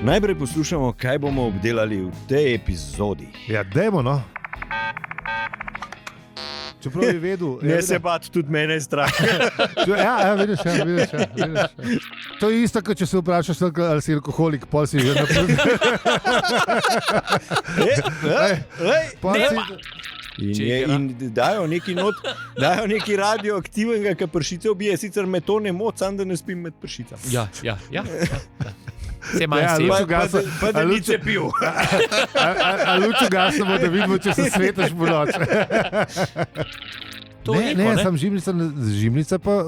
Najprej poslušamo, kaj bomo obdelali v tej epizodi. Ja, dajmo, no. Čeprav bi vedel... Ne se bati, tudi mene je strah. Vidiš. To je isto, kot če se vprašaš, ali si alkoholik, pol si že naprej. In dajo neki radioaktivnega, ki pršice ubije, sicer me to ne moč, sam da ne spim med pršicami. Ja. Se manj Pa da ni cepil. A lučo gasamo, da vidimo, če se svetaš po noč. Ne, sam žimljica pa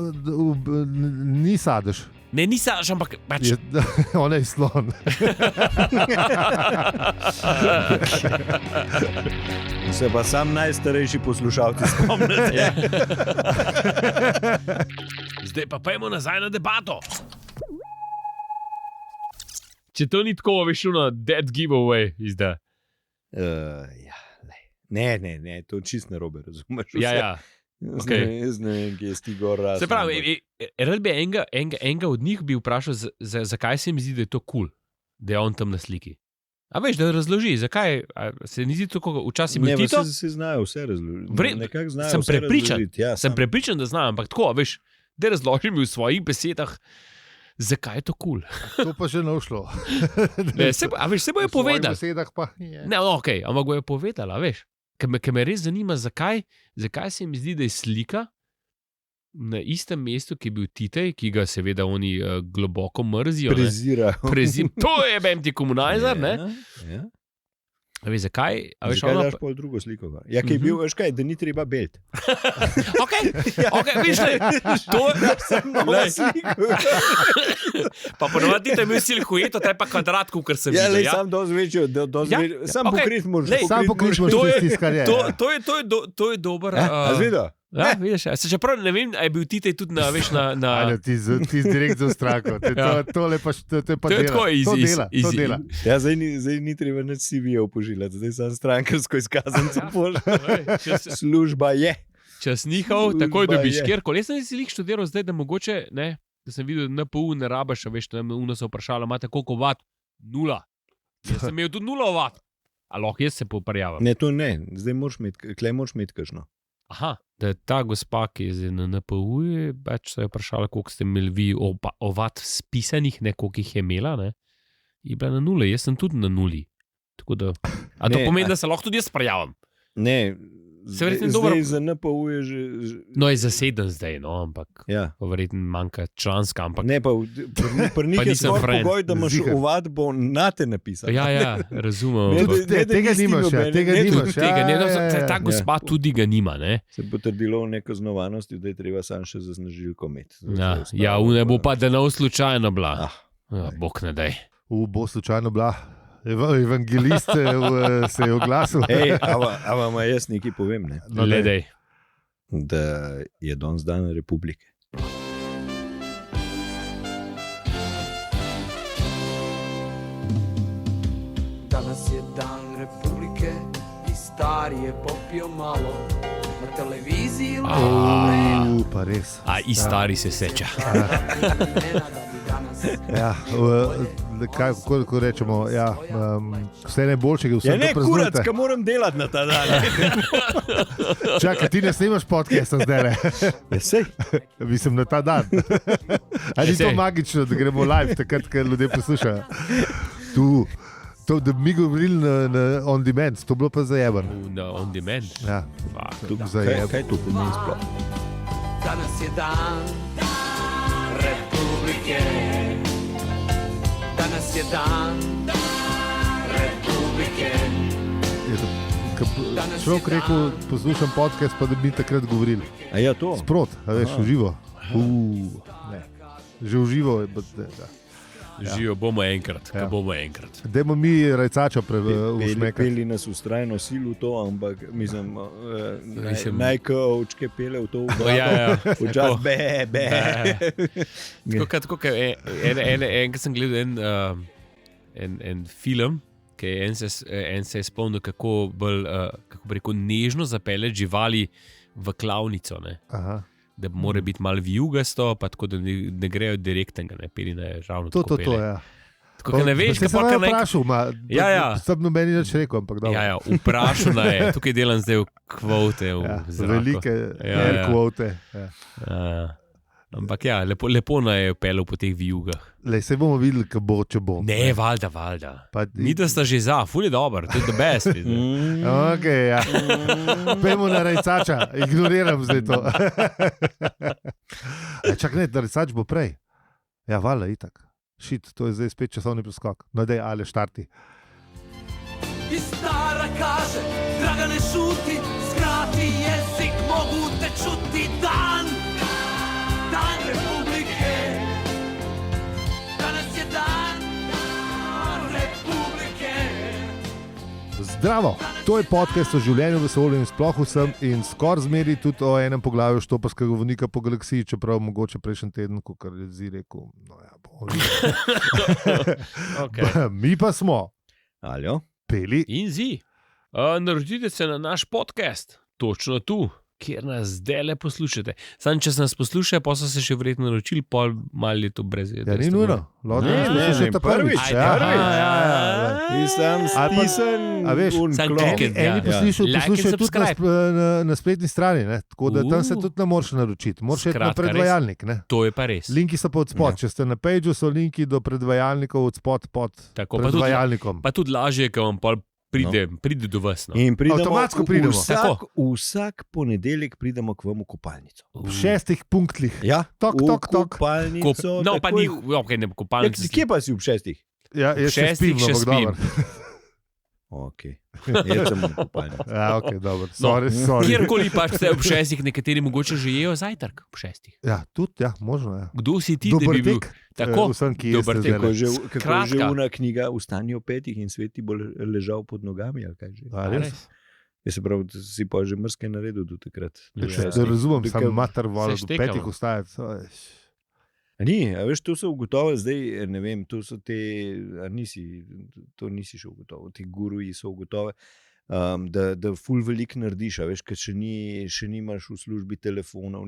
ni sadež. Ne, ni sadež, ampak pač... Ona je slon. Se pa sam najstarejši poslušalci spomnite. Zdaj pa pojmo nazaj na debato. Če to ni tako, veš, dead giveaway izda. Ne, to čist narobe, razumeš? Ja. Okay. Jaz ne vem, kje si ti gor razumel. Se pravi, rad bi enega od njih bi vprašal, zakaj se mi zdi, da je to cool, da je on tam na sliki. A veš, da razloži, zakaj se ni zdi tako, včasih bil Tito? Ne, se znajo vse razložiti. Nekako znajo sem vse razložiti. Sem prepričan, da znajo, ampak tako, veš, da razložim v svojih besedah, zakaj je to cool. To pa že ne ušlo. A veš, se bojo povedali. V svojih besedah pa je. Ne, okej, ampak bojo povedali, a veš. Ker me res zanima, zakaj se mi zdi, da je slika na istem mestu, ki je bil Titej, ki ga seveda oni globoko mrzijo. Prezirajo. To je BMT komunajzer, ne? Ja. A veš, zakaj? Zakaj daš pol drugo sliko? Ja, ki je bil, veš kaj, da ni treba belt. Okej, veš li, to je sliko. Pa ponovadi Titej imel silhueto, taj pa kvadrat, kar sem videl. Ja, sam dosti večjo, sam pokrit moraš. Sam pokrit moraš tisti, kar je. To je dober... A zvido? Ja, vidiš, se čeprav ne vem, a je bil Titej tudi na, veš, na... Ti direkt za strako, tole pa dela. To dela. Ja, zdaj ni treba nič CV-jev požiljati, zdaj sem strankarsko izkaznico požil. Služba je. Čas njihov, takoj dobiš kjerkoli. Jaz sem si jih študiral zdaj, da mogoče, ne, da sem videl, da NPU ne rabaš, veš, da me so vprašala, imate koliko vat? 0. Jaz sem imel tudi 0 vat. A lahko jaz se poparjavam. Ne, to ne, zdaj moraš imeti kakšno. Aha, da je ta gospa, ki je zdaj na NPU, pač se je vprašala, koliko ste imeli vi ovat spisanih, ne, koliko jih je imela, ne, je bila na 0, jaz sem tudi na 0. Tako da, a to pomeni, da se lahko tudi jaz parjavam? Ne, zdaj za NPU je že... No, je zaseden zdaj, no, ampak verjetno manjka članska, ampak... Ne, pa pri njih je svoj pogoj, da imaš ovadbo na te napisati. Ja, razumem. Tega nimaš, Ta gospa tudi ga nima, ne? Se bo potrdilo v nekaznovanosti, da je treba sam še za snažilko imeti. Ja, ne bo pa denov slučajno bila. Bog ne daj. Bo slučajno bila. Evangelist se je oglasil. A vam jaz nekaj povem, ne? Ledej. Da je danes dan republike. Danas je dan republike i starije popijo malo na televiziji. Pa res. A i stari se seča. Ja, kako rečemo, vse najboljšega, vse ne, kurac, ka moram delati na ta dan. Čakaj, ti ne snimaš podcasta zdaj, ne? Ja, sej. Mislim, na ta dan. A ni to magično, da gremo live, takrat, kad ljudje poslušajo? To, da bi mi govorili na on demand, to bilo pa zajeban. Na on demand? Ja, zajeban. Kaj to pomeni sploh? Danas je dan republike. Danas je dan republike. Človek rekel, poslušam podcast, pa da bi takrat govorili. A ja, to? Sprot, a veš, v živo. Ne. Že v živo je, Živo bomo enkrat, bomo enkrat. Dajmo mi rajcačo všmekati. Peli nas ustrajno silu to, ampak mislim najko očke pele v to včas be. Tako, enkrat sem gledal en film, ki en se je spomnil, kako bolj, kako bi rekel, nežno zapeljati živali v klavnico, ne. Aha. Da mora biti malo vijugasto, pa tako, da ne grejo direktnega, ne, pelina je ravno tako pele. Ja. Tako, ne veš, kaj pa sem vprašal, sem nobeni nič rekel, ampak dobro. Ja, vprašal je, tukaj delam zdaj v kvote. Velike air kvote. Ampak lepo naj je pelil po teh vijugah. Se bomo videli, kaj bo, če bo. Ne, valjda. Mi da sta že za, ful je dober, to je the best. Ok, ja. Pejmo na rajcača, ignoriram zdaj to. Čak ne, da rajcač bo prej. Ja, valjda, itak. Šit, to je zdaj spet časovni preskok. No, dej, ali štarti. I stara kaže, draga ne šuti, skrati jezik, mogu te čuti dan Republike. Danas je dan Republike. Zdravo, to je podcast o življenju, vesolju in sploh vsem in skoraj zmeri tudi o enem poglavju Štoparskega vodnika po galaksiji, čeprav mogoče prejšnji teden, ko kar je Zi rekel, no ja, bo. Okay. Mi pa smo Aljo. Peli in Zi. Naročite se na naš podcast, točno tu, kjer nas zdaj le poslušate. Sam, če se nas poslušajo, pa so se še verjetno naročili, pol malo je to brez Ja, ni nujno. Ne, prvič. Nisem spisen. A veš, eni poslušajo tudi na spletni strani, ne? Tako da tam se tudi ne moreš naročiti. Moraš iti na predvajalnik. Ne? To je pa res. Linki so pa od spod. Če ste na pageu, so linki do predvajalnikov od spod pod predvajalnikom. Pa tudi lažje, ker vam pol pride do vas. No. In avtomatsko pridemo. Vsak ponedeljek pridemo k vam v kopalnico. V 6 punktih. Ja, tok. Kopalnico. No, pa ni v kopalnici. Kje pa si v 6? Ja, jaz še spim, ampak dobro. Ok, jaz sem v kopalnici. Ja, ok, dobro. Sorry. Kjerkoli pa ste ob 6, nekateri mogoče že jejo zajtrk ob 6. Ja, tudi, ja, možno. Ja. Kdo si ti, dober da bi bil? Tako, vsem, ki dober tek. Kako je že una knjiga Vstani ob 5 in svet ti bo ležal pod nogami, ali kaj že? Res? Jaz se pravi, si pa že mrskaj naredil do takrat. Razumem, sam mater vola do 5 ustajati. Ni, a veš, to so ugotovili zdaj, ne vem, to so te, to nisi še ugotovil, ti guruji so ugotovili, da ful velik narediš, a veš, ker še nimaš v službi telefonov,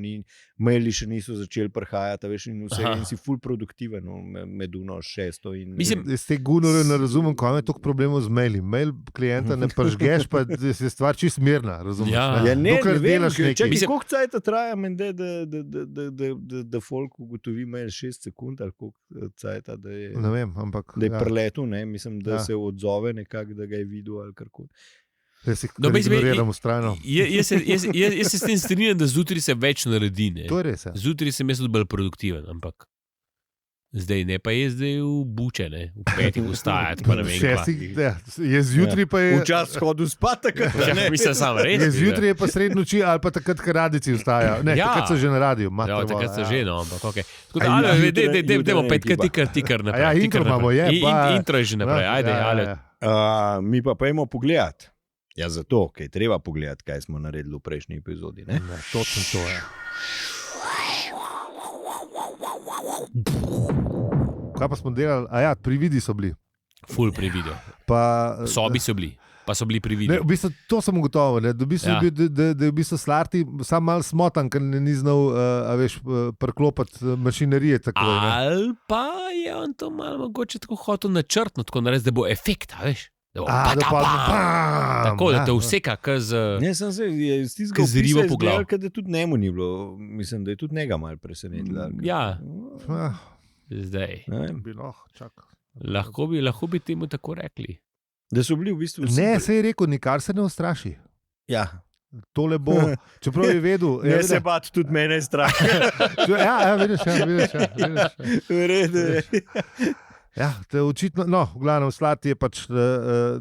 maili še niso začeli prihajati, a veš, in vse, in si ful produktiven med 6. Mislim, z te guruje ne razumem, ko imam toliko problemov z maili. Mail klienta ne pržgeš, pa je stvar čist mirna, razumeš? Ja, ne vem, nekaj. Koliko cajta traja, mende, da folk ugotovi mail 6 sekund, ali koliko cajta, da je, ne vem, ampak, da je preletel, ne, mislim, da se odzove nekako, da ga je videl ali karkoli. Jaz se s tem strinjam, da zjutraj se več naredi. To je res. Zjutraj sem jaz tudi bolj produktiven, ampak zdaj ne, pa je zdaj v buče, ne? V 5 ustajati, pa ne vem kva. Je zjutraj pa je... Včasih hodu spat, takrat. Mislim sam, res. Je zjutraj je pa sred noči, ali pa takrat, ko radici ustajajo. Ne, takrat so že na radiju. Ja, takrat so že, no, ampak okej. Dajmo 5 tikar naprej. Ja, intro imamo, je. Intro je že naprej, ajde. Mi pa pojmo pogledati. Ja, zato, ker je treba pogledati, kaj smo naredili v prejšnji epizodi. Ne, točno to je. Kaj pa smo delali? Ja, prividi so bili. Ful prividi. Sobi so bili. Pa so bili prividi. V bistvu, to sem ugotovil, da je v bistvu Slarti sam malo smotan, ker ni znal preklopiti mašinerije. Ali pa je on to malo mogoče tako hotel načrtno, tako narediti, da bo efekt, veš? Tako, da te vseka ne, sem se zrivo po glavi. Da tudi njemu ni bilo, mislim, da je tudi njega malo presenetilo. Ja, zdaj lahko bi temu tako rekli. Da so bili v bistvu vsi... Ne, se je rekel, nikar se ne ustraši. Ja. Tole bo, čeprav je vedel. Ne se pa tudi mene strah. Ja, vidiš. V redu je. Ja, očitno, no, v glavnem Slarti je pač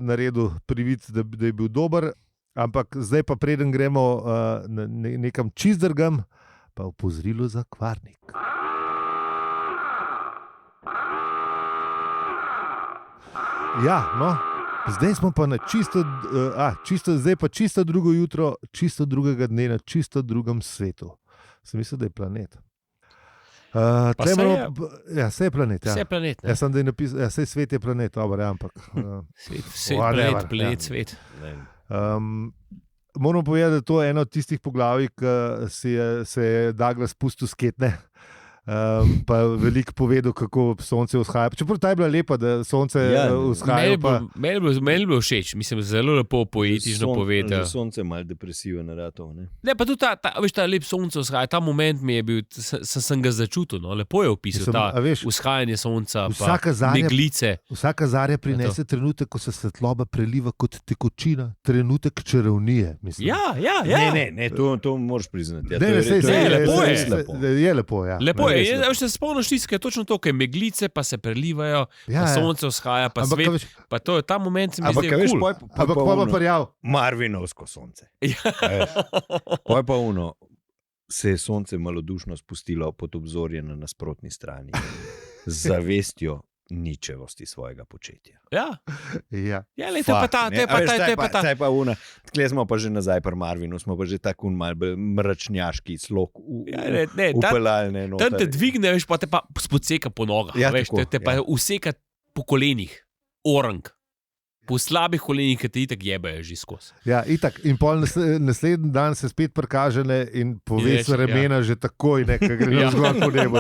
naredil privid, da je bil dober, ampak zdaj pa preden gremo nekam čist drugam, pa opozorilo za kvarnik. Ja, no, zdaj smo pa na zdaj pa čisto drugo jutro, čisto drugega dne na čisto drugem svetu. Sem mislil, da je planet. Vse je planet. Vse je planet. Jaz sem da je napisal, vse svet je planet, ampak. Svet. Moram povedati, da to je eno od tistih poglavij, ki se je Douglas pustil sketne. Pa veliko povedal, kako sonce vzhaja. Čeprav ta je bila lepa, da sonce vzhaja. Meni je bilo všeč, mislim, zelo lepo poetično povedal. Sonce je malo depresiven ratov. Ne, pa tudi ta lep sonce vzhaja, ta moment mi je bil, sem ga začutil, no, lepo je opisal vzhajanje sonca, pa meglice. Vsaka zarja prinese trenutek, ko se svetloba preliva kot tekočina, trenutek čarovnije. Ja. Ne, to moraš priznati. Je lepo, ja. Lepo je, se spomniš tiskaj, točno to, kaj meglice pa se prelivajo, pa sonce vzhaja, pa svet, pa to je ta moment, se mi zdi cool. Ampak pa parjav. Marvinovsko sonce. Poj pa se je sonce malodušno spustilo pod obzorje na nasprotni strani. Z zavestjo ničevosti svojega početja. Tkle smo pa že nazaj pri Marvinu, smo pa že tako mal mračnjaški slog upeljali. Tam te dvigne, veš, pa te pa spodseka po nogah, veš, te pa useka po kolenih, orang. Po slabih kolenih, ki te itak jebajo že skozi. Ja, itak. In pol naslednji dan se spet prikaže in pove se remena že takoj, ker gre na zgor po nebu.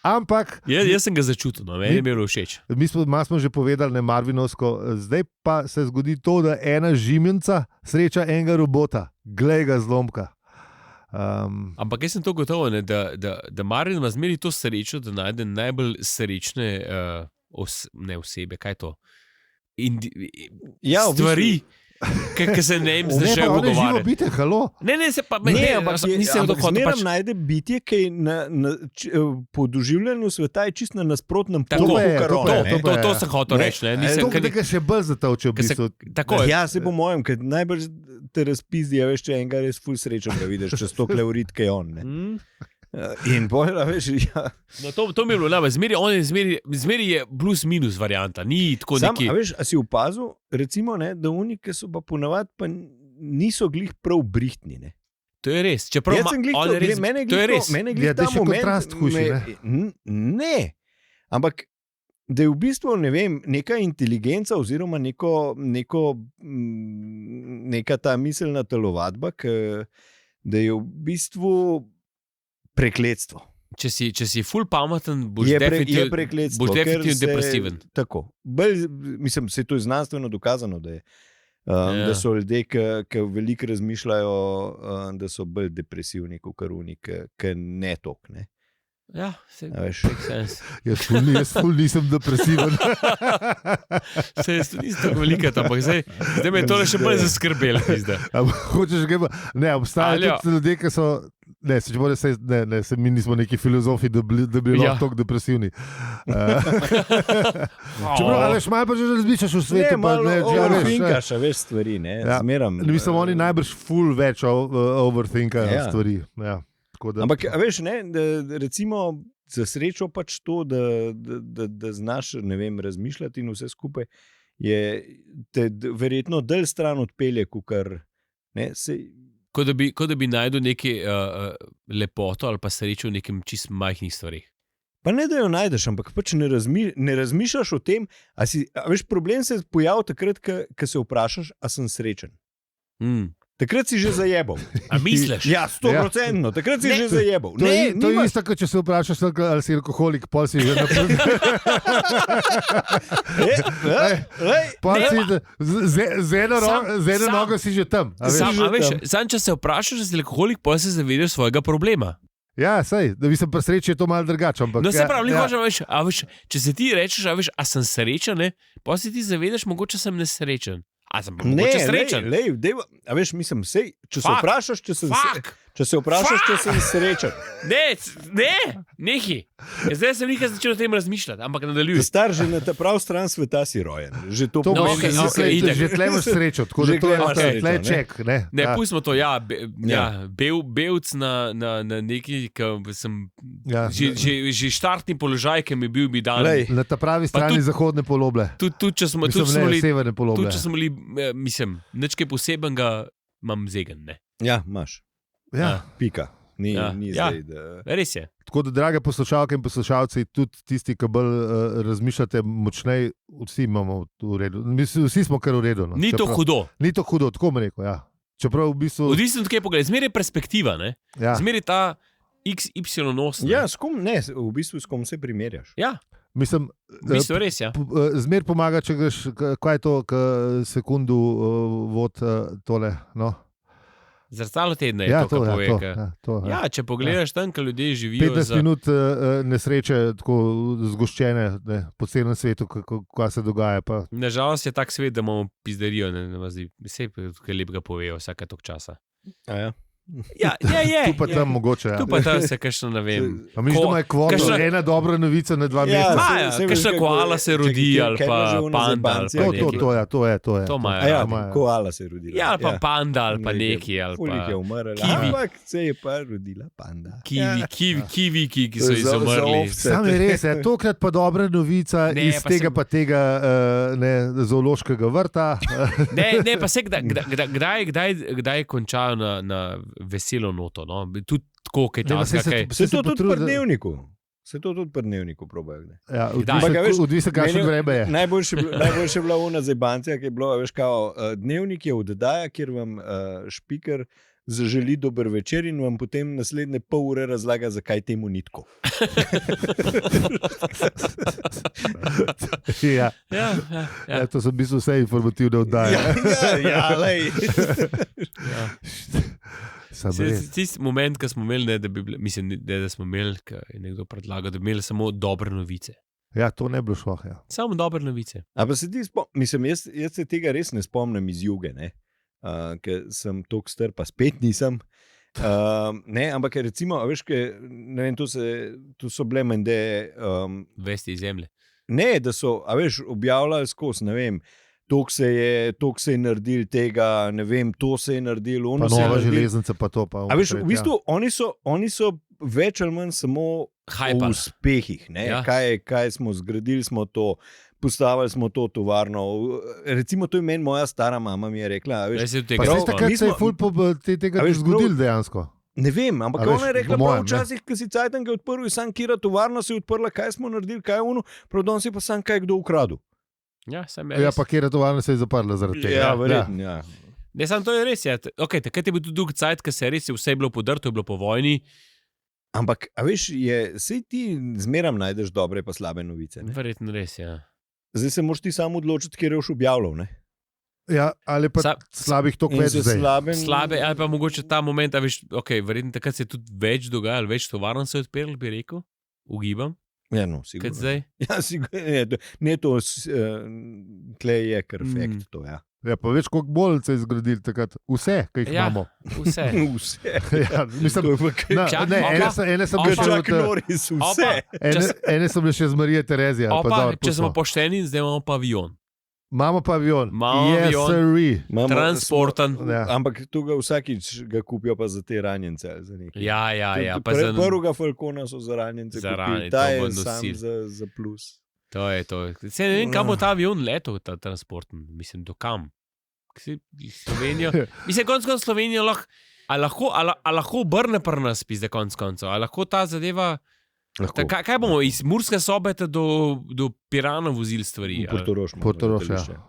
Ampak jaz sem ga začutil, meni je bilo všeč. Mi smo že povedali, Marvinovsko, zdaj pa se zgodi to, da ena žimenca sreča enega robota. Glej ga zlomka. Ampak jaz sem to gotovo, da Marvin ima zmeri to srečo, da najde najbolj srečne osebe, kaj je to? Stvari, ki se ne jim zdaj že pogovarjati. Ne, pa on je živo bitje, halo? Ampak zmeram najde bitje, ki po doživljanju sveta je čist na nasprotnem polu. To sem hotel reči. To je še bolj zatavčil v bistvu. Ja, se po mojem, ker najbolj te razpizdi, veš, če enega res ful srečen, ga vidiš, čez to kleurit, kaj je on. In bolj, veš, ja. To mi je bilo najbolj, zmeri je plus minus varianta, ni tako neki. A veš, a si opazil, recimo, da oni, ki so pa ponavad, pa niso glih prav brihtni, ne? To je res. Čeprav mene glih ta moment. Ne, ampak da je v bistvu, ne vem, neka inteligenca oziroma neka ta miselna telovadba, da je v bistvu prekletstvo. Če si ful pameten, boš definitivno depresiven. Tako. Mislim, se to je znanstveno dokazano, da so ljudje, ki veliko razmišljajo, da so bolj depresivni kot karuni, ki ne tok, ne. Ja, se sens. Jaz ful nisem depresiven. Nisem tako velika, ampak zdaj me je to še bolj zaskrbelo. Hočeš ga, ne, obstajajo tudi ljudje, ki so, mi nismo neki filozofi, da bi lahko tako depresivni. Čeprav, veš, malo pa že razmišljaš v svetu. Ne, malo overthinkaš, veš, stvari, ne, zmeram. Mislim, oni najbrž ful več overthinkajo stvari, ja. Ampak, veš, ne, recimo za srečo pač to, da znaš, ne vem, razmišljati in vse skupaj, je te verjetno dalj stran odpelje, kukar, ne, se... Kot da bi najdel neke lepoto ali pa srečo v nekem čist majhnih stvarih. Pa ne, da jo najdeš, ampak pač ne razmišljaš o tem, veš, problem se pojavi takrat, ko se vprašaš, a sem srečen. Takrat si že zajebal. A misliš? Ja, 100%. Takrat si že zajebal. To je isto, kot če se vprašaš, ali si alkoholik, pol si že naprej. Z eno nogo si že tam. Sam, če se vprašaš, da si alkoholik, pol se zavedaš svojega problema. Ja, sej, da bi se pa srečil, je to malo drugače. No, se pravi, veš, če se ti rečeš, a sem srečen, pol si ti zavedaš, mogoče sem nesrečen. A sem pa mogoče srečen. A veš, mislim, če se vprašaš, če sem srečen. Nehi. Zdaj sem nekaj začel o tem razmišljati, ampak nadaljuj. Star, že na ta prav stran sveta si rojen. Že to pomeni, že tle imaš srečo, tako da to je tle ček. Ne, pustimo to, belc na neki, ki sem, že štartni položaj, ki mi bil dan. Na ta pravi strani zahodne poloble. Tudi če smo bili, mislim, nič kaj posebenega imam zegen, ne. Ja, imaš. Ja. Pika. Ni zdaj, da... Res je. Tako da, drage poslušalke in poslušalci, tudi tisti, ki bolj razmišljate močnej, vsi imamo v redu. Vsi smo kar v redu. No. Ni to hudo. Ni to hudo, tako mi rekel, ja. Čeprav v bistvu... Odvisno od kaj pogledaj, zmeri je perspektiva, ne? Ja. Zmeri ta XY8. Ja, s kom, ne, v bistvu s kom se primerjaš. Ja, Mislim, v bistvu res, ja. zmer pomaga, če greš, kaj je to, sekundu vod tole. No. Zrcalo tedna je Ja, to, kar pove. to. Ja, če pogledaš tam, ko ljudje živijo 15 minut nesreče, tako zgoščene ne, po celem svetu, kaj se dogaja. Pa. Nažalost je tak svet, da imamo pizderijo, ne zdi. Vse kaj lepega povejo vsake tok časa. A ja. Ja, je. Tu pa tam mogoče. Ja. Tu pa tam se kakšno, ne vem. A misliš, da ima kvota kakšna- ena dobra novica na 2 meseca? Imajo, kakšna koala se rodi, ali pa panda, ali pa nekaj. To je. To imajo. A ja, imajo. koala se je rodila. Ja, ali pa panda, ali pa neki, ali Fulik je pa umrla, kiwi. ampak se je pa rodila panda. kiwi, ki so Za izumrli. ovce. Sam je res, tokrat pa dobra novica Ne, iz pa tega sem- pa tega zoološkega vrta. Ne, pa se kdaj končajo na veselo noto. No? Tudi tako, kaj Ne, ta pa saj se- kaj. Se to tudi potrudi- pri dnevniku. Se to tudi pri dnevniku probajo. Ne? Ja, Ampak, a veš, odvisno, kakšno meni- vreme je. Najboljše je bila ona zebancija, ki je bila, veš, kao, dnevnik je oddaja, kjer vam špiker zaželi dober večer in vam potem naslednje pol ure razlaga, zakaj temu ni tako. Ja. Ja. To so v bistvu vse informativne oddaje. lej. Sam res. Tisti moment, ko smo imeli, ne, da bi bile, mislim, da smo imeli, ko je nekdo predlagal, da bi imeli samo dobre novice. Ja, to ne bi bilo šlo. Ja. Samo dobre novice. Ampak se ti mislim, jaz se tega res ne spomnim iz juge, ker sem toliko star, pa spet nisem. Ne, ampak recimo, a veš, ne vem, to so bile mende. Vesti iz zemlje. Ne, da so, a veš, objavljali skozi, ne vem. Tok se je naredil tega, ne vem, to se je naredil, ono Pa se je nova naredil. železnica, pa to. Pa A veš, naprej, v bistvu oni so več ali manj samo o Hajpal. uspehih. Ja. Kaj smo zgradili, smo to, postavili smo to tovarno. Recimo, to je meni moja stara mama mi je rekla. A veš, Jaz se od Pa tega saj ne takrat mi se je smo- ful tega A veš, zgodil dejansko. ne vem, ampak A veš, ona je rekla, po mojem, prav včasih, ko si cajtan ga odprl, sam kira tovarna se je odprla, kaj smo naredili, kaj je ono, prav danes je pa sam kaj kdo ukradil. Ja, sem Ja, res. pa kjer je tovarna se je zaprla zaradi tega. Ja, verjetno. Ja. Ne, samo to je res. Ja. Okay, takrat je bil tudi dolg cajt, ker se je res vse je bilo podrto, je bilo po vojni. Ampak, a veš, sej ti zmeram najdeš dobre pa slabe novice. Ne? Verjetno res, ja. Zdaj se moraš ti samo odločiti, kje je už objavljal. Ne? Ja, ali pa slabih toliko In več za zdaj. Slabe, ali pa mogoče ta moment, a veš, okay, verjetno takrat se je tudi več dogajalo, več tovarn se je odprl, bi rekel, ugibam, Ja, no, kot sigurno. zdaj. Ja, sigurno. Ne, to tle je kar fakt. To, ja. Ja, pa več koliko bolj se je zgradil takrat. Vse, kaj jih Ja. imamo. Vse. Vse. Ja, mislim, To je pa kaj- na, Čak, ne, opa. ene sem Opa. bil še Čak Norris, vse. ene sem bil še z Marije Terezije. ali pa Opa, dobro, če smo pustimo. pošteni, zdaj imamo pa avion. Imamo pa avion. Imamo Yes, avion. sirree. Transporten. Ja. Ampak tu ga vsakič ga kupijo pa za te ranjence. ali za nekaj. Ja. Pa za, Prvega Falcona so za ranjence Za kupili, ranjence, ta to je bo sam nosil. za plus. to je. Se ne vem, kam bo ta avion letel, ta transporten. Mislim, do kam. Slovenijo. Mislim, konc koncev Slovenijo lahko obrne pri nas, pizde konc koncev. A lahko ta zadeva. Lahko. Kaj bomo iz Murske Sobete do Pirana vozili stvari? ali? Portorož. imamo Portorož, letališče. ja.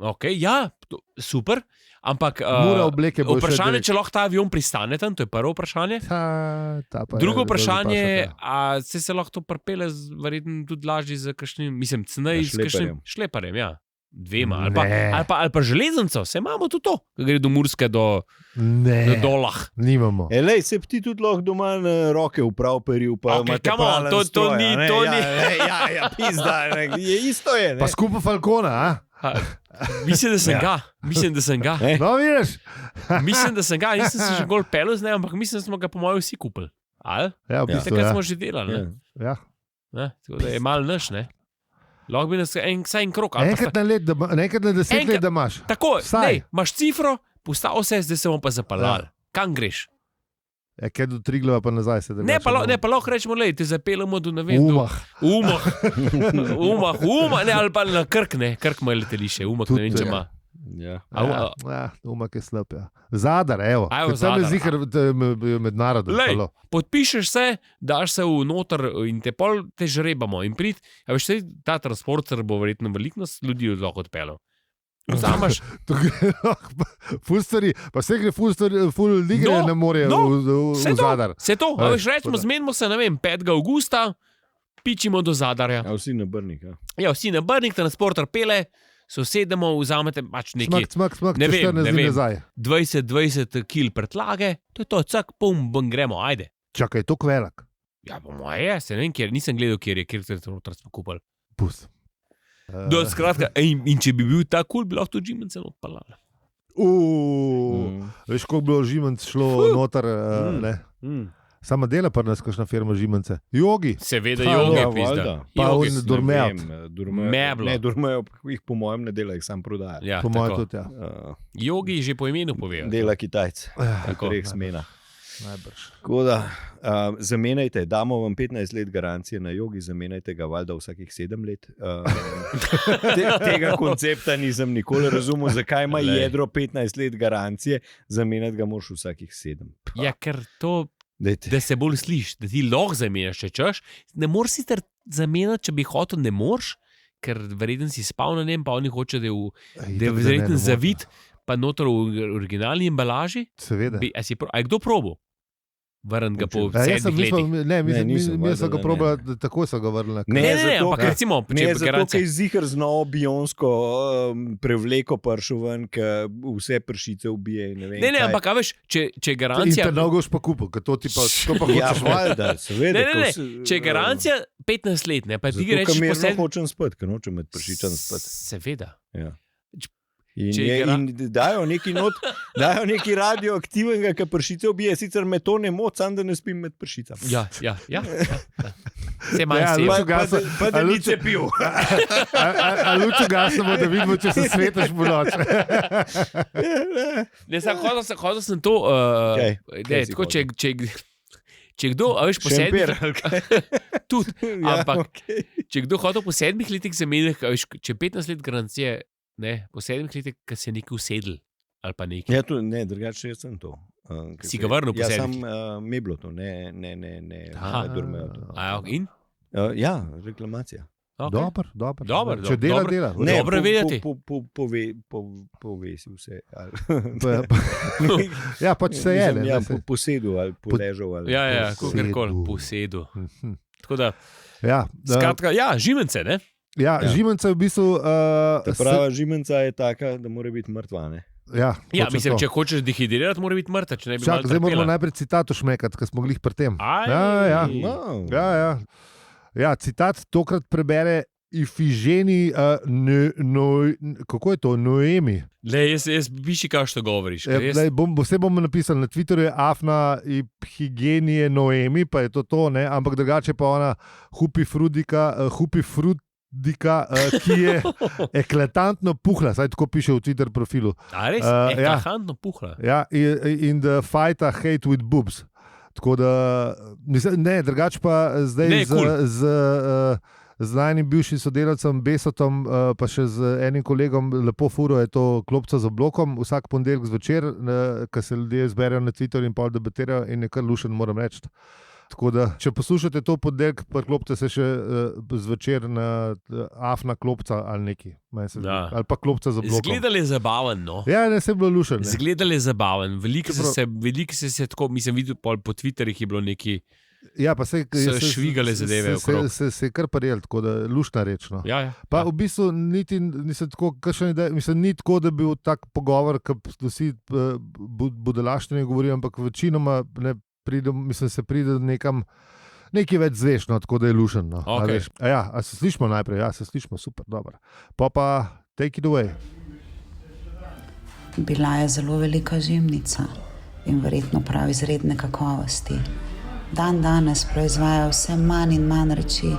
Okay, ja, super. Ampak Mura obleke bo še vprašanje, direkt. če lahko ta avion pristane tam, to je prvo vprašanje. Ta pa je Drugo zelo vprašanje je, vprašanje. a se lahko to pripelje verjetno tudi lažje z kakšnim, mislim, cenej Ja, s kakšnim šleparjem, ja. Dvema, ali Ne. pa železnico, se imamo tudi to, ki gre do Murske, do Ne, Dolah. nimamo. Lej, se ti tudi lahko doma na roke uprav peril, pa Okej, imate come on, pralen to stroj, ni- a ne? to Ja, ni- Ja, pizda, ne, je isto je. Ne? Pa skupaj Falcona, a? Ha, mislim, da sem Ja. ga, mislim, da sem ga. Ne? No, vidiš? Mislim, da sem ga, nisem se še bolj pelil z njim, ampak mislim, da smo ga po mojem vsi kupili. Ali? Ja, v Ja. bistvu, Takrat ja. smo že delali. Ja. Ne? Ja. Ne? Tako da je mal naš, ne? Lahko bi nas vsaj en krok. ali pa Enkrat na let, enkrat na 10 Enkrat- let, da imaš. Tako, Vsaj. ne, imaš cifro, postavil se, zdaj se bom pa zapeljal. Kam greš? Ja, kaj do Triglava pa nazaj se da. Ne, pa lahko rečemo, da te zapeljemo do ne vem. Umah. Umah, ne, ali pa na Krk, ne, Krk ima letališče, Umah ne Tudi, vem, če ja. ima. Ja. Umah je slab, ja. Zadar, evo. A evo, Tam je Zadar. zihar mednarodno. Lej, halo. podpišeš se, daš se v noter in te pol te žrebamo. In prid, a veš, ta transporter bo verjetno veliko nas ljudi lahko odpeljal. Vzameš. Ful stvari, pa vse gre ful ligre No, ne more no, v Zadar. Vse to, Aj, veš, rečemo, tako da. zmenimo se, 5. avgusta, pičimo do Zadarja. A vsi na Brnik. Ja. Ja, vsi na Brnik, transporter pele, se usedemo, vzamete pač nekaj Smak, Ne vem, 14 ne dni vem. nazaj. 20 kil predlage, to je to, cak, pum, bom, gremo, ajde. Čakaj, to velik. Ja, po moje je, se ne vem, kjer, nisem gledal, kjer transporter smo kupili. Pust. Skratka, in če bi bil ta kul, bi lahko tudi Žimence odpeljali. Veš, koliko bi bilo Žimenc šlo noter, ne? Sama dela pa nas kakšna firma Žimence. Jogi. Seveda, Pa, joge, ja, pizda. Pa Jogi. on Dormejo. Meblo. Ne, Dormejo, jih po mojem ne dela, jih sam prodaja. Ja, Po mojem tako. tudi, ja. Jogi že po imenu povejo. Dela Kitajc, Tako. v treh smenah. Najbrž. Tako da, zamenjajte, damo vam 15 let garancije na jogi, zamenjajte ga valjda vsakih 7 let. Tega koncepta nisem nikoli razumel, zakaj ima Glej. jedro 15 let garancije, zamenjati ga moraš vsakih 7. Ja, ker to, Dajte. da se bolj slišiš, da ti lahko zamenjaš, če češ. Ne moreš sicer zamenjati, če bi hotel, ne moreš, ker verjetno si spal na njem, pa oni hoče, da je verjetno zavit, pa noter v originalni embalaži. Seveda. A je kdo probo? Vrn ga po Ja, jaz 7 sem letih. mislil, nisem, mi sem valjda, ga ne. probal, tako so ga vrnili. Ne, Ne, zato, ampak ker- recimo, če Ne, je zato, garancija. ker je zihar z novo bionsko prevleko pršel ven, ki vse pršice ubije. in Ne, vem, Ne, kaj. ampak a veš, če je In garancija. te dolgo pa kupil, ker to ti pa, to pa Ja, hočeš. valjda, seveda. Ne, ko če je garancija 15 let, ne, pa ti Zato, rečeš ker po mirno 7. hočem spati, ker nočem med pršičem spati. Seveda. Ja. Če In, je in dajo nekaj radioaktivnega, ki pršice ubije, sicer me to ne moti, samo da ne spim med pršicami. Ja. Vse manj Ja, se Lučo je. gasa- Pa da a ni Lučo- cepil. A lučo gasamo, da vidimo, če se svetaš po noč. Ne, sam hodil sem to. Kaj? Ne, Kaj si tako, če kdo, a veš, po Šemper, 7 ali kaj? tudi, Ja, ampak okej. če kdo hodil po 7 letih zamenjah, a veš, če 15 let garancije, ne, po 7 letih, ki se je nekaj usedel ali pa nekaj. Ja, drugače jaz sem to. Si ga vrnil po Ja, sedmih? sam meblo to, ne Aha. Dormejo to. A, in? Ja, reklamacija. Okay. Dobro. Dobro, Če dela, dobro. dela. Ne, Dobro vedeti. Povesi vse. Ja, pač se je. Ja, posedel ali poležal. Ali Ja, Posedu. kakorkoli, posedu. Mhm. Tako da, Ja, skratka, ja, Žimence, ne? ja, Ja. Žimence v bistvu. Ta prava žimenca je taka, da mora biti mrtva. Ne? Ja, Ja, točno mislim, to. če hočeš dehidrirati, mora biti mrtev, če ne bi Čak, malo zdaj moramo trpela. najprej citat šmekati, ker smo glih pri tem. Aj. Ja. Wow. Ja, citat tokrat prebere Ifigeni, kako je to, Noemi. Le, jaz piši, kaj što govoriš. ker jaz- Vse bomo napisali na Twitterju, je Afna Ifigenije Noemi, pa je to, ne? Ampak drugače pa ona Hupi Frudika, ki je eklatantno puhla, saj tako piše v Twitter profilu. A res? ja. Eklatantno puhla. Ja, in the fight a hate with boobs. Tako da, mislim, ne, drugače pa zdaj Ne, cool. z najnim bivšim sodelavcem Besotom, pa še z enim kolegom, lepo furo je to klopca za blokom, vsak ponedeljek zvečer, ko se ljudje zberejo na Twitterju in pol debatirajo, in je kar lušen, moram reči. Tako da, če poslušate to ponedeljek, priklopite se še zvečer na Afna klopca ali neki, Ja. ali pa klopca za blokom. Zgledal je zabaven, no. Ja, ne, se je bilo lušen. ne. Zgledal je zabaven. Veliko Čeprav- so se tako, mislim, videl po Twitterjih je bilo neki. Ja, pa se So švigale zadeve okrog. Se je kar prijel, tako da lušna reč. No. Ja. Pa v bistvu niti nisem tako, mislim, ni tako, da bi bil tak pogovor, ki vsi budalaštine govorijo, ampak večinoma ne se pride nekam. Nekaj več zvešno, tako da je lušen. No. Okay. A se slišimo najprej? Ja, se slišimo, super, dobro. Pa take it away. Bila je zelo velika žimnica in verjetno prav izredne kakovosti. Dan danes proizvaja vse manj in manj reči,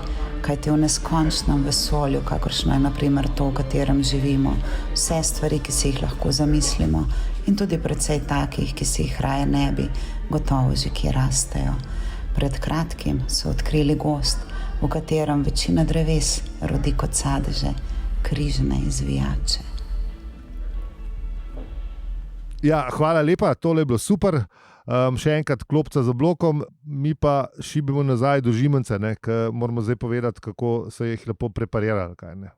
kajti v neskončnem vesolju, kakršno je naprimer to, v katerem živimo, vse stvari, ki si jih lahko zamislimo, in tudi precej takih, ki si jih raje ne bi, gotovo že kje rastejo. Pred kratkim so odkrili gozd, v katerem večina dreves rodi kot sadeže, križne izvijače. Ja, hvala lepa, tole je bilo super. Še enkrat klopca za blokom, mi pa šibimo nazaj do Žimence, ker moramo zdaj povedati, kako se jih lepo preparirali. Kaj, ne.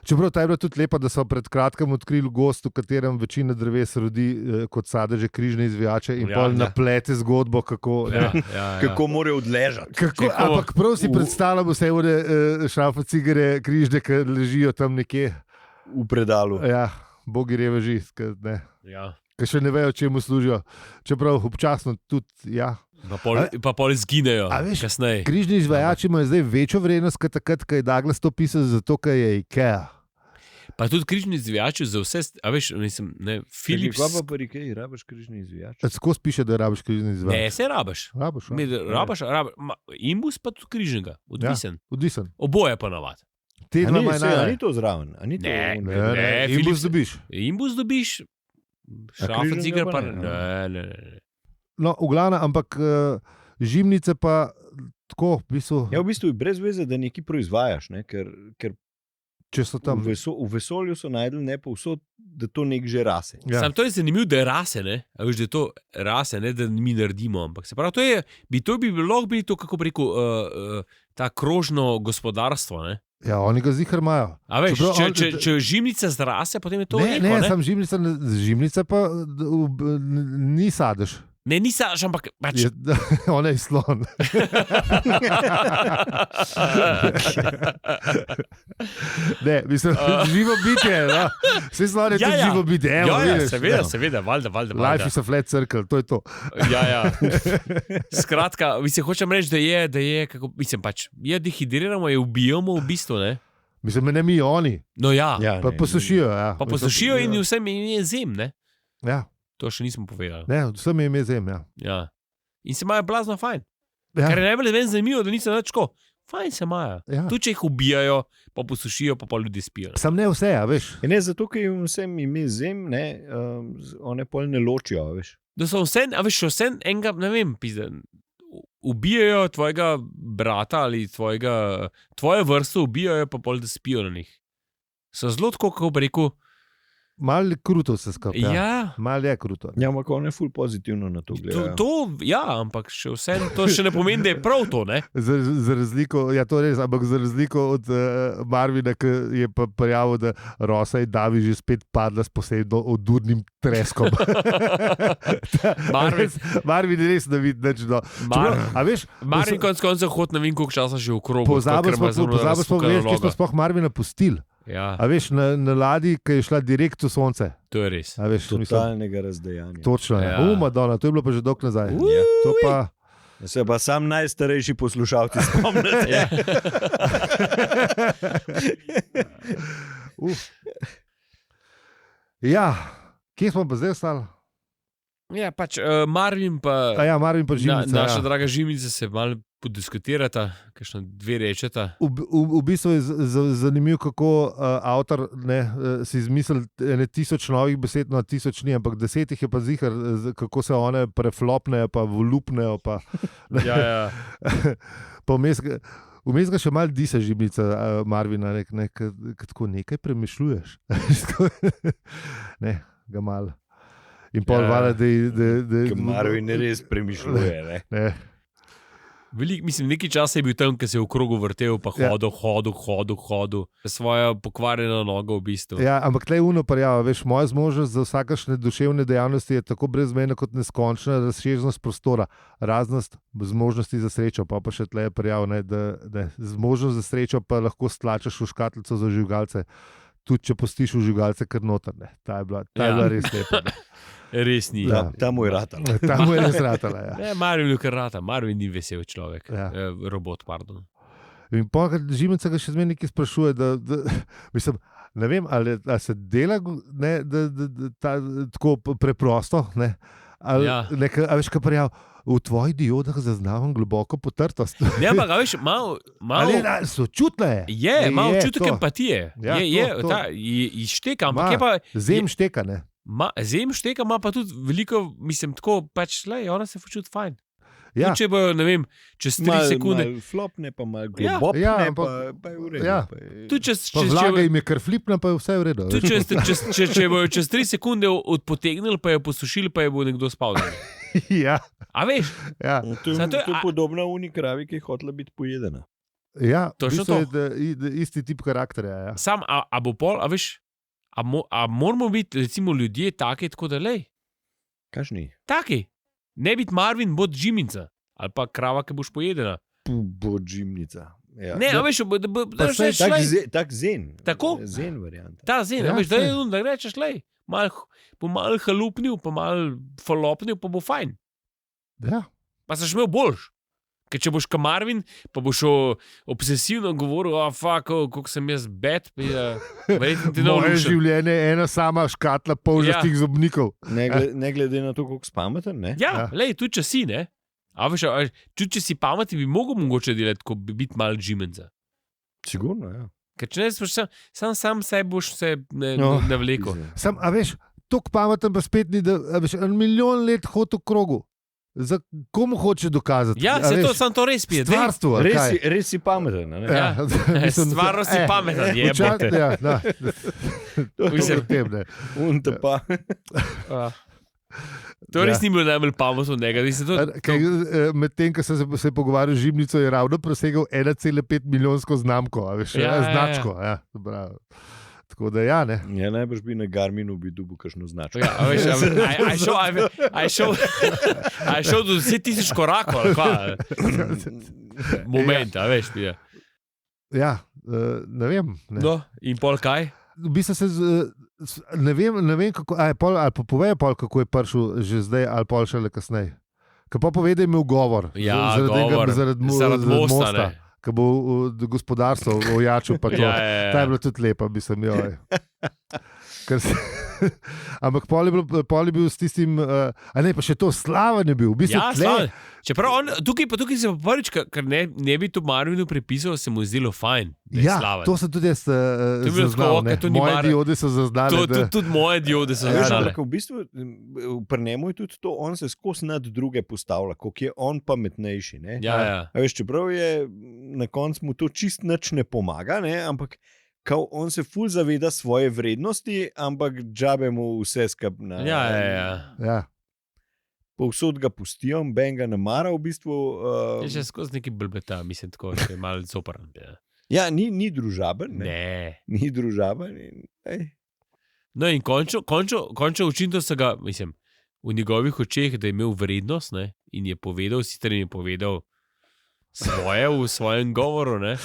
Čeprav ta je bila tudi lepa, da so pred kratkim odkrili gozd, v katerem večina dreves rodi kot sadeže križne izvijače in pol naplete zgodbo, kako... Kako morajo odležati. Ampak prav si predstavljam vse ure šrafa cigare, križne, ki ležijo tam nekje. V predalu. Ja, bogi reveži, ki še ne vejo, čemu služijo. Čeprav občasno tudi, ja. Pa pol izginejo, kasneje. Križni izvajači imajo zdaj večjo vrednost, kot takrat, ko je Douglas to pisal, zato, ker je IKEA. Pa tudi križni izvijači za vse, a veš, mislim, ne, Philips... Kaj pa pri IKEA rabiš križni izvijač? Skozi piše, da rabiš križni izvijač. Ne, se rabiš. Rabiš. Imbus pa tudi križnega, odvisen. Ja, odvisen. Oboje pa navad. Ni to zraven. Ne, Imbus dobiš. Imbus dobiš, šrafa cigar pa ne. No, v glavnem, ampak žimnice pa tako, v bistvu... Ja, v bistvu je brez veze, da nekaj proizvajaš, ne? Ker če so tam... v vesolju so najdeli ne povsod, da to nek že rase. Ja. Sam to je zanimivo, da je rase, ne? A veš, da je to rase, ne da mi naredimo, ampak se pravi, to bi lahko bilo to, kako preko ta krožno gospodarstvo, ne? Ja, oni ga zihar imajo. A veš, če žimnica zrase, potem je to neko, ne? Ne, sam žimnica pa ni sadež. Ne, ni sadež, ampak pač... Ona je slon. Ne, mislim, živo bitje, no. Vse slon je tudi živo bitje. Seveda, valjda. Life is a flat circle, to je to. Ja. Skratka, mislim, hočem reči, da je, kako, mislim, pač, dehidriramo, ubijamo v bistvu, ne? Mislim, ne mi, oni. No ja. Pa posušijo, ja. Pa posušijo in vsem je zem, ne? Ja. To še nismo povedali. Ne, vsem je ime zem, ja. In se imajo blazno fajn. Ja. Kar je najbolj meni zanimivo, da niso več tako. Fajn se imajo. Ja. Tu, če jih ubijajo, pa posušijo, pa ljudi spijo. Sam ne vse, a veš. Ne, zato, ker jim vsem ime zem, ne, one pol ne ločijo, a veš. Da so vse, a veš, vse enega, ne vem, ubijajo tvojega brata ali tvoje vrsto ubijajo, pa pol da spijo na njih. So zelo tako, kako bi rekel, malo kruto se skupaj. Ja. Malo je kruto. Ja, ampak on je ful pozitivno na to gledajo. Ja, ampak to še ne pomeni, da je prav to, ne? Za razliko, ja to res, ampak za razliko od Marvina, ki je pa prijavil, da Rosa in Davi že spet padla s posebno odurnim treskom. Marvin je res, da vidi nič. Marvin konc koncev hod, ne vem, koliko časa že v krogu. Pozabil smo veš, kje smo sploh Marvina pustili. Ja. A veš, na ladji, ki je šla direkt v sonce. To je res. A veš, totalnega razdejanja. Točno, ja. Madonna, to je bilo pa že dolgo nazaj. To pa... Se pa sam najstarejši poslušalci spomnite. Ja, kje smo pa zdaj ostali? Ja, pač Marvin pa... Marvin pa Žimnica. Naša draga Žimnica se malo podiskutirata, kakšno dve rečeta. V bistvu je zanimivo, kako avtor si izmislil 1000 novih besed, no 1000 ni, ampak 10 je pa zihar, kako se one preflopnejo, pa volupnejo. Pa, ja. Pa vmes ga še malo disa Žimnica Marvina, tako nekaj premišljuješ. Ne, ga malo. In pol vala, da... Marvin res premišljuje, ne? Mislim, nekaj časa je bil tam, ko se je v krogu vrtel, pa hodil. Svojo pokvarjeno nogo v bistvu. Ja, ampak tle je unoparjava, veš, moja zmožnost za vsakašne duševne dejavnosti je tako brezmejna kot neskončna razsežnost prostora, raznost zmožnosti za srečo, pa še tle je parjav, da zmožnost za srečo pa lahko stlačaš v škatlico za žvižgalce, tudi če postiš v žvižgalce kar noter, ne. Ta je bila res lepa, ne. Res ni. Ja. Tam mu je ratala. Tam mu je res ratala, ja. Ne, Marvin je kar rata, Marvin ni vesel človek. Ja. Robot, pardon. In Žimnica ga še zmeraj nekaj sprašuje, mislim, ne vem, ali se dela tako preprosto, ne? Ali a veš, kaj prijav, v tvojih diodah zaznavam globoko potrtost. Ne, ampak ga veš, malo... Ali sočutno je. Je, malo čutek empatije. Ja, je šteka, ampak je pa... Zem šteka, ne? Zem šteka ima pa tudi veliko, mislim, tako, pač, ona se počuti fajn. Ja. Če bojo, ne vem, čez 3 sekunde... Mal flopne, pa mal globopne, pa je v redu. Ja. Pa vlaga jim je kar flipna, pa je vse v redu. Če bojo čez 3 sekunde odpotegnili, pa je posušili, pa je bo nekdo spal. Ja. A veš? Ja. To je podobna uni kravi, ki je hotela biti pojedena. Ja, Točno v bistvu je isti tip karakterja. Ja. Sam, a bo pol, a veš, a moramo biti, recimo, ljudje taki, tako da lej. Kašni? Taki. Ne biti Marvin, bod Žiminca. Ali pa krava, ki boš pojedena. Bo džimnica. Ja. Ne, a veš, da saj rečeš, lej. Tak zen. Tako? Zen varianta. Ta zen, Ja, a veš, da saj. je da rečeš, lej. Bo mal halupnil, pa mal falopnil, pa bo fajn. Ja. Pa se imel boljš. Ker če boš Marvin, pa boš obsesivno govoril, kako sem jaz bed, verjetno ti ne bo Moje všeč. življenje je ena sama škatla polžastih zobnikov. Ne glede na to, koliko spameten, ne? Ja, lej, tudi če si, ne? A veš, tudi če si pameti, bi mogel mogoče delati, ko bi biti mal Žimenca. Sigurno, ja. Ker če ne, sam se boš se No, navlekel. Sam, a veš, toliko pameten pa spet ni, da a veš, 1 milijon let hodi v krogu. Za komu hoče dokazati? Ja, A se veš, to, sam to res pije. Stvarstvo, ali kaj? Res si pameten, ne? Ja. Mislim, Stvarno si pameten, včasih, jebote. ja, da. Mislim. O tem, ne. Unta pa. To res ni bilo najbolj pametno od njega. Medtem, ko sem se pogovarjal z Žimnico, je ravno presegel 1,5 milijonsko znamko, a veš, značko. Ja, bravo. Tako da ja, ne. Ja, najbrž bi na Garminu bi dobil kakšno značko. Ja, a veš, a je šel do 10,000 korakov, ali kva? Moment, a veš, pije. Ja, ne vem. Ne. No, in pol kaj? V bistvu ne vem kako, ali pa povejo pol, kako je prišel že zdaj, ali pol šele kasneje. Ker pa pove, da je imel govor. Ja, zaradi mosta, ne. Ko bo gospodarstvo ojačil, pa to. Ja. Ta je bila tudi lepa, mislim, joj. Ampak pol je bil s tistim, a ne, pa še to Slaven je bil. V bistvu Ja, Slaven. Čeprav on, tukaj se pa prvič, ker ne bi to Marvinu pripisal, se mu zdelo fajn, da je Ja, Slaven. to sem tudi jaz je bilo zaznal. tako, to ni Moje Marvin. diode so zaznali. Tudi moje diode so Veš, zažale. ampak v bistvu pri njemu je tudi to, on se skozi nad druge postavlja, koliko je on pametnejši. Ne? Ja. A veš, čeprav je na koncu mu to čist nič ne pomaga, ne? Ampak kao on se ful zaveda svoje vrednosti, ampak džabe mu vse skupaj. Ja. Povsod ga pustijo, Ben ga ne mara v bistvu. Je še skozi neki blbeta, mislim, tako, še malo zoparan. Ja, ni družaben. Ne. Ni družaben. No in končno učinto se ga, mislim, v njegovih očeh, da je imel vrednost, ne, in je povedal, sicer jim je povedal svoje v svojem govoru, ne.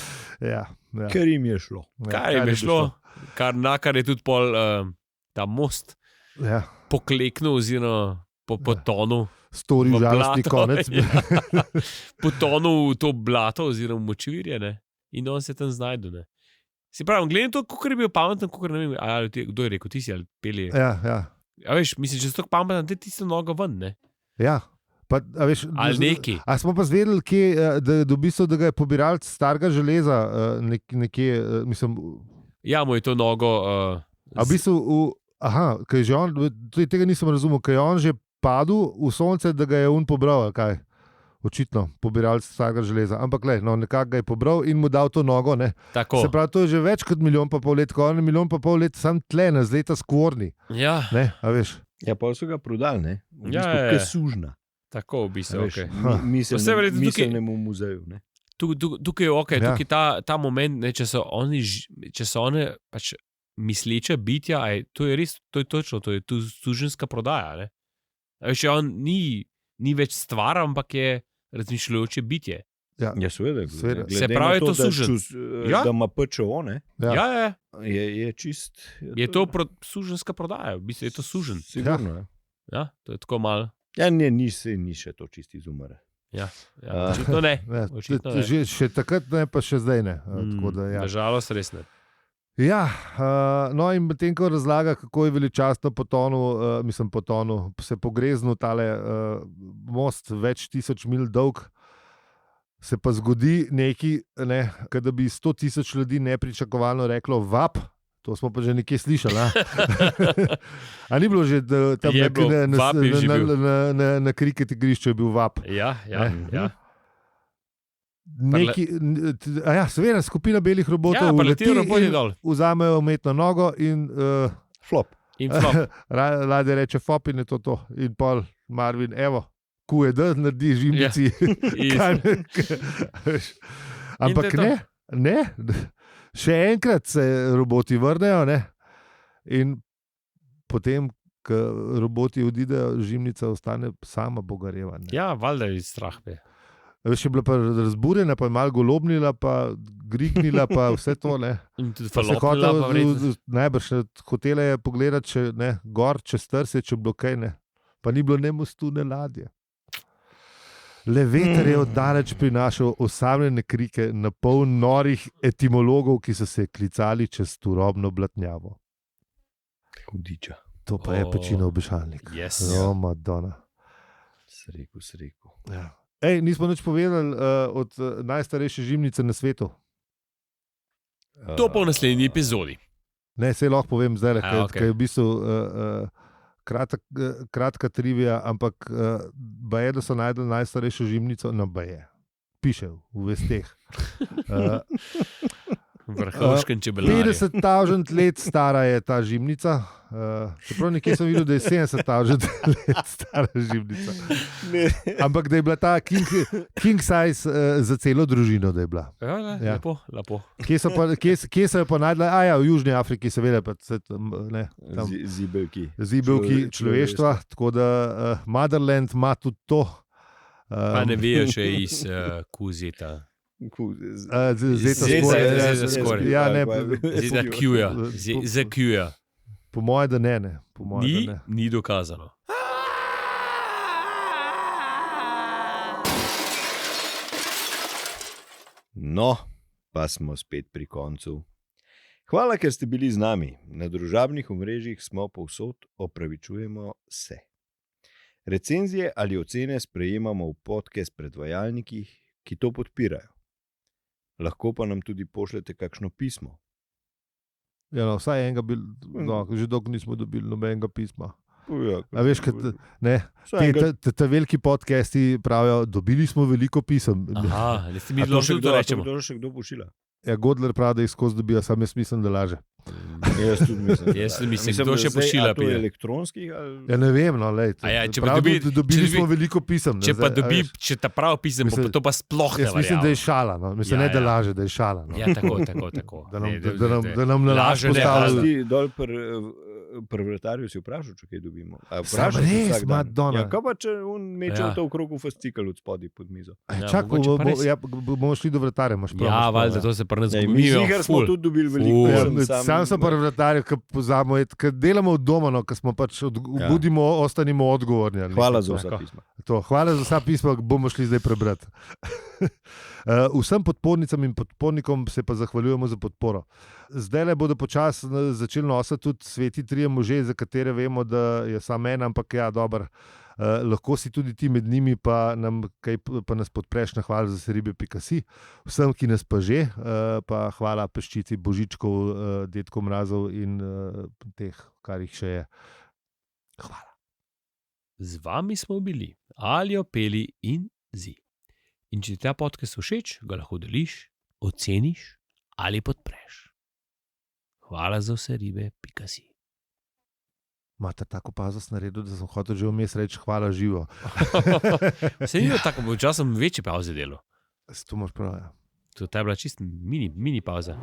Ja. Ker jim je šlo. Kar jim je šlo, kar je tudi pol ta most pokleknil oziroma potonil. Storil žalostni konec. Potonil v to blato oziroma močvirje, ne. In on se tam znajde, ne. Si pravi, gledam to, kako je bil pameten, kako ne vem, kdo je rekel, ti si ali pelje. Ja. A veš, mislim, če si tako pameten, da ti tisto nogo ven, ne. Ja. Pa, a veš, ali neki. A smo pa zvedeli, da ga je pobiralc starega železa nekje, mislim... Ja, mu je to nogo... A v bistvu, kaj že on, tega nisem razumel, kaj je on že padel v sonce, da ga je on pobral, kaj? Očitno, pobiralc starega železa. Ampak nekako ga je pobral in mu dal to nogo, ne. Tako. Se pravi, to je že več kot 1,5 milijona let, ko on je 1,5 milijona let sam tle, na zleta skvorni. Ja. Ne, a veš. Ja, pa so ga prodali, ne. V Ja, bistvu, kaj sužna. Tako, v bistvu, Veš, ok. Miselnemu muzeju, ne. Tukaj je ok, tukaj ta moment, ne, če so one pač misleče bitja, to je res, to je točno, to je tu suženska prodaja, ne. Veš, on ni več stvar, ampak je razmišljajoče bitje. Ja, seveda. Se pravi, je to sužen. Da ima PČO, ne. Ja. Je čist. Je to suženska prodaja, v bistvu je to sužen. Sigurno, ja, to je tako malo. Ja, ni še to čisti izumre. Ja, očitno ne. Še takrat ne, pa še zdaj ne. Nažalost, res ne. Ja, no in medtem, ko razlaga, kako je veličastno potonil, se pogreznil tale most več tisoč mil dolg, se pa zgodi nekaj, da bi 100,000 ljudi nepričakovano reklo vap. To smo pa že nekje slišali. A ni bilo že tam na kriket igrišču je bil vap? Ja. Seveda, skupina belih robotov vzamejo umetno nogo in flop. Lade reče fop in je to. In pol Marvin, evo, QED naredi žimnici. Ampak ne, še enkrat se roboti vrnejo, ne? In potem, ko roboti odidejo, žimnica ostane sama bogareva. Ne? Ja, valjda je strah. Veš, je bila pa razburjena, pa je malo golobnila, pa grignila, pa vse to. Ne? In tudi Pa se falopila, pa vredno. najbrž hotela je pogledati, če ne, gor, čez trse, če bilo kaj, ne. Pa ni bilo ne mostu, ne ladje. Le veter je oddaleč prinašal osamljene krike na pol norih etimologov, ki so se klicali čez turobno blatnjavo. Hudiča. To pa je pečino obešalnik. Yes. O, Madonna. Sreku. Ja. Ej, nismo nič povedali od najstarejše žimnice na svetu. To pa v naslednji epizodi. Ne, sej lahko povem zdaj, A, okej. ker je v bistvu kratka trivija, ampak baje, da so najdel najstarejšo žimnico, no baje. Piše v vesteh. Vrhovškem čebelarju. 50.000 let stara je ta žimnica. Čeprav nekje sem videl, da je 70.000 let stara žimnica. Ampak da je bila ta king size za celo družino, da je bila. Ja, lepo. Kje so jo pa najdla? Ja, v Južni Afriki, seveda, pa ne, tam zibelki človeštva, tako da Motherland ima tudi to. Pa ne vejo še iz kuzeta. Zeta skoraj. Ja, ne, Zeta Q-ja. Za Q-ja. po moje, da ne. Po moje, da ne. Ni dokazano. No, pa smo spet pri koncu. Hvala, ker ste bili z nami. Na družabnih omrežjih smo povsod, opravičujemo se. Recenzije ali ocene sprejemamo v podcast predvajalnikih, ki to podpirajo. Lahko pa nam tudi pošljete kakšno pismo. Ja, no, vsaj enega, že dolgo nismo dobili nobenega pisma. Ja, A veš, te veliki podcasti pravijo, dobili smo veliko pisem. Aha, ne ste mi odločili, da rečemo. To še kdo pošilja? Ja, Godler pravi, da jih skozi dobijo, sam jaz mislim, da laže. Jaz tudi mislim. Jaz mislim, kdo še pošilja. To je elektronskih? Ali... Ja, ne vem, no, lej. Če pa dobili smo veliko pisem. Če pa dobi, če ta prav pisem, mislim, to pa sploh ne jaz mislim, da je šala. No. Mislim, ne, da laže, da je šala. No. Ja, tako. Da nam na laž postavlja. Ti dol pri vratarju si vprašal, če kaj dobimo. Sam res, Madonna. Ja, kaj pa, če on meče to v krogu fascikel od spodaj pod mizo? Čak, bomo šli do vratarja, imaš prav. Ja, valjda, to se pri nas zgodi. Mi ziher smo tudi dobili veliko. Sam sem pri vratarju, ker delamo od doma, no, ker smo pač budimo, ostanimo odgovorni. Hvala za vsa pisma. Hvala za vsa pisma, bomo šli zdaj prebrati. Vsem podpornicam in podpornikom se pa zahvaljujemo za podporo. Zdaj bodo počasi začeli nositi tudi sveti trije možje, za katere vemo, da je samo en, ampak ja, dober. Lahko si tudi ti med njimi, pa nas podpreš na hvala za seribe.si. Vsem, ki nas pa že, pa hvala peščici Božičkov, Dedkov Mrazov in teh, kar jih še je. Hvala. Z vami smo bili Aljo, Peli in Zi. In če ti ta podcast všeč, ga lahko deliš, oceniš ali podpreš. Hvala za vse ribe.si. Mate tako pazost naredil, da sem hotel že vmes reči hvala živo. Se ni tako, včasih sem večje pauze delal. To moraš prav, ja. To je bila čist mini pauza.